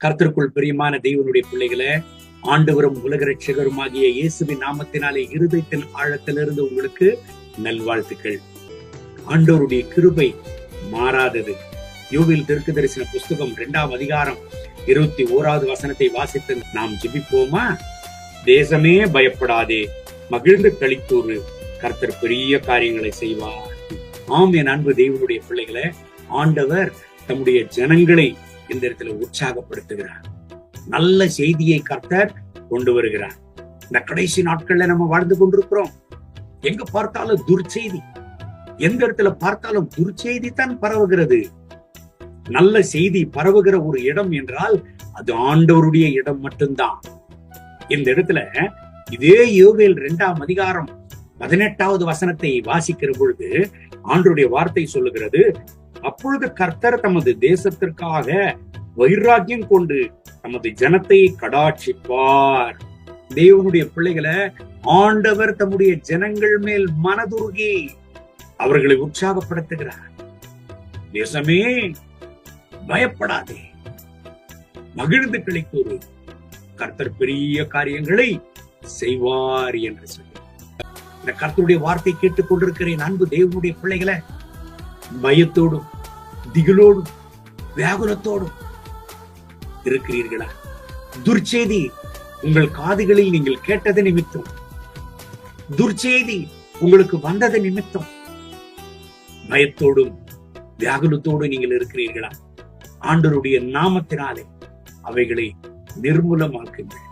கர்த்தருக்குள் பிரியமான தெய்வனுடைய பிள்ளைகளை, ஆண்டவரும் உலக ரட்சகருமாகிய இயேசுவின் நாமத்தினாலே இருதயத்தின் ஆழத்திலிருந்து உங்களுக்கு நல்வாழ்த்துக்கள். ஆண்டவருடைய கிருபை மாறாதது. யோவேல் தீர்க்கதரிசன புஸ்தகம் 2ஆம் அதிகாரம் 21வது வசனத்தை வாசித்து நாம் ஜெபிப்போமா? தேசமே பயப்படாதே, மகிழ்ந்து களித்தூறு, கர்த்தர் பெரிய காரியங்களை செய்வார். ஆம், என் அன்பு தெய்வனுடைய பிள்ளைகளை, ஆண்டவர் தம்முடைய ஜனங்களை இந்த இடத்துல உற்சாகப்படுத்துகிறார். நல்ல செய்தியை கர்த்தர் கொண்டு வருகிறார். இந்த கடைசி நாட்கள்ல நம்ம வாழ்ந்து கொண்டிருக்கிறோம். எங்க பார்த்தாலும் துர்ச்செய்தி, எந்த இடத்துல பார்த்தாலும் துர்ச்செய்தி தான் பரவுகிறது. நல்ல செய்தி பரவுகிற ஒரு இடம் என்றால் அது ஆண்டவருடைய இடம் மட்டும்தான். இந்த இடத்துல இதே யோவேல் 2ஆம் அதிகாரம் 18வது வசனத்தை வாசிக்கிற பொழுது ஆண்டவருடைய வார்த்தை சொல்லுகிறது, அப்பொழுது கர்த்தர் தமது தேசத்திற்காக வைராக்கியம் கொண்டு தமது ஜனத்தை கடாட்சிப்பார். தேவனுடைய பிள்ளைகளை ஆண்டவர் தம்முடைய ஜனங்கள் மேல் மனதுருகி அவர்களை உற்சாகப்படுத்துகிறார். தேசமே பயப்படாதே, மகிழ்ந்து களித்தூறு, கர்த்தர் பெரிய காரியங்களை செய்வார் என்று சொல்லி இந்த கர்த்தருடைய வார்த்தை கேட்டுக் கொண்டிருக்கிறேன். அன்பு தேவனுடைய பிள்ளைகளை, பயத்தோடும் திகிலோடும் வியாகுலத்தோடும் இருக்கிறீர்களா? துர்ச்செய்தி உங்கள் காதுகளில் நீங்கள் கேட்டது நிமித்தம், துர்ச்செய்தி உங்களுக்கு வந்தது நிமித்தம் பயத்தோடும் வியாகுலத்தோடு நீங்கள் இருக்கிறீர்களா? ஆண்டவருடைய நாமத்தினாலே அவைகளை நிர்மூலமாக்குங்கள்,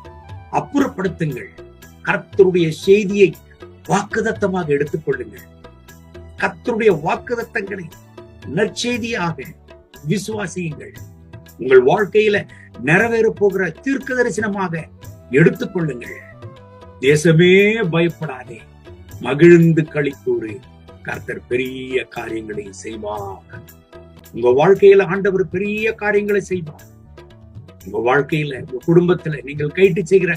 அப்புறப்படுத்துங்கள். கர்த்தருடைய செய்தியை வாக்குதத்தமாக எடுத்துக் கொள்ளுங்கள். கர்த்தருடைய வாக்குதத்தங்களை நற்செய்தியாக விசுவாசியுங்கள். உங்கள் வாழ்க்கையில நிறைவேற போகிற தீர்க்க தரிசனமாக எடுத்துக் கொள்ளுங்கள். தேசமே பயப்படாதே, மகிழ்ந்து களித்தூறு, கர்த்தர் பெரிய காரியங்களை செய்வார். உங்க வாழ்க்கையில ஆண்டவர் பெரிய காரியங்களை செய்வார். உங்க வாழ்க்கையில, உங்க குடும்பத்துல, நீங்கள் கைட்டு செய்கிற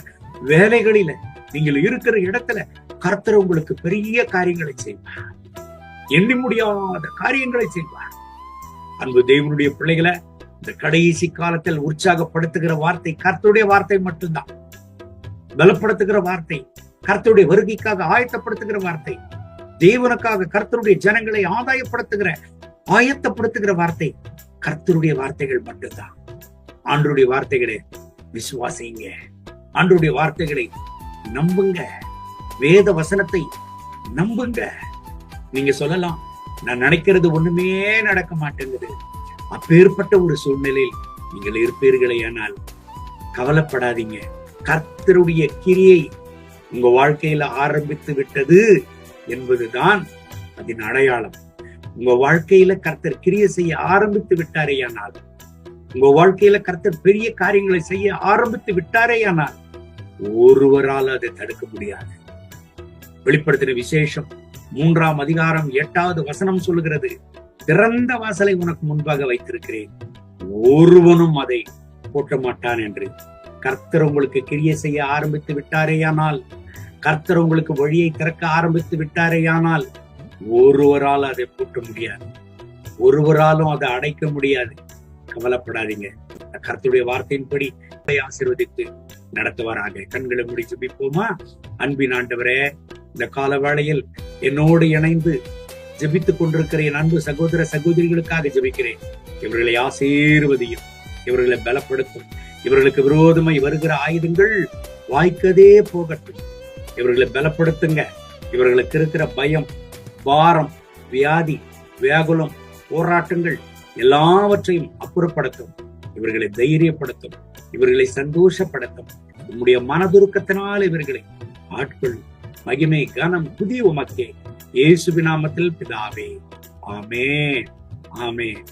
வேலைகளில, நீங்கள் இருக்கிற இடத்துல கர்த்தர் உங்களுக்கு பெரிய காரியங்களை செய்வார். எண்ணி முடியாத காரியங்களை செய்வார். அன்பு தேவனுடைய பிள்ளைகளை, இந்த கடைசி காலத்தில் உற்சாகப்படுத்துகிற வார்த்தை கர்த்தருடைய வார்த்தை மட்டும்தான். பலப்படுத்துகிற வார்த்தை, கர்த்தருடைய வருகைக்காக ஆயத்தப்படுத்துகிற வார்த்தை, தேவனுக்காக கர்த்தருடைய ஜனங்களை ஆயத்தப்படுத்துகிற வார்த்தை கர்த்தருடைய வார்த்தைகள் மட்டும்தான். ஆண்டவருடைய வார்த்தைகளை விசுவாசிங்க, ஆண்டவருடைய வார்த்தைகளை நம்புங்க, வேத வசனத்தை நம்புங்க. நீங்க சொல்லலாம், நான் நினைக்கிறது ஒண்ணுமே நடக்க மாட்டேங்குது. அப்பேற்பட்ட ஒரு சூழ்நிலையில் நீங்கள் இருப்பீர்களே, ஆனால் கவலைப்படாதீங்க. கர்த்தருடைய கிரியை உங்க வாழ்க்கையில ஆரம்பித்து விட்டது என்பதுதான் அதன் அடையாளம். உங்க வாழ்க்கையில கர்த்தர் கிரியை செய்ய ஆரம்பித்து விட்டாரேயானால், உங்க வாழ்க்கையில கர்த்தர் பெரிய காரியங்களை செய்ய ஆரம்பித்து விட்டாரேயானால் ஒருவரால் அதை தடுக்க முடியாது. வெளிப்படுத்தின விசேஷம் 3ஆம் அதிகாரம் 8வது வசனம் சொல்லுகிறது, திறந்த வாசலை உனக்கு முன்பாக வைத்திருக்கிறேன், ஒருவனும் அதை போட்ட மாட்டான் என்று. கர்த்தர் உங்களுக்கு கிரியை செய்ய ஆரம்பித்து விட்டாரேயானால், கர்த்தர் உங்களுக்கு வழியை திறக்க ஆரம்பித்து விட்டாரேயானால் ஒருவரால் அதை பூட்ட முடியாது, ஒருவராலும் அதை அடைக்க முடியாது. கவலைப்படாதீங்க. கர்த்தருடைய வார்த்தையின்படி ஆசீர்வதித்து நடத்துவாராக. கண்களை மூடி ஜெபிப்போமா? அன்பின் ஆண்டவரே, இந்த கால வேளையில் என்னோடு இணைந்து ஜெபித்துக் கொண்டிருக்கிற என் அன்பு சகோதர சகோதரிகளுக்காக ஜெபிக்கிறேன். இவர்களை ஆசீர்வதியும், இவர்களை பலப்படுத்தும். இவர்களுக்கு விரோதமாய் வருகிற ஆயுதங்கள் வாய்க்கதே போகட்டும். இவர்களை பலப்படுத்துங்க. இவர்களுக்கு இருக்கிற பயம், பாரம், வியாதி, வியாகுலம், போராட்டங்கள் எல்லாவற்றையும் அப்புறப்படுத்தும். இவர்களை தைரியப்படுத்தும், இவர்களை சந்தோஷப்படுத்தும். உம்முடைய மனதுருக்கத்தினால் இவர்களை ஆட்கள். மகிமை கனம் புதிய உமக்கே, இயேசுவின் நாமத்தில் பிதாவே, ஆமென், ஆமென்.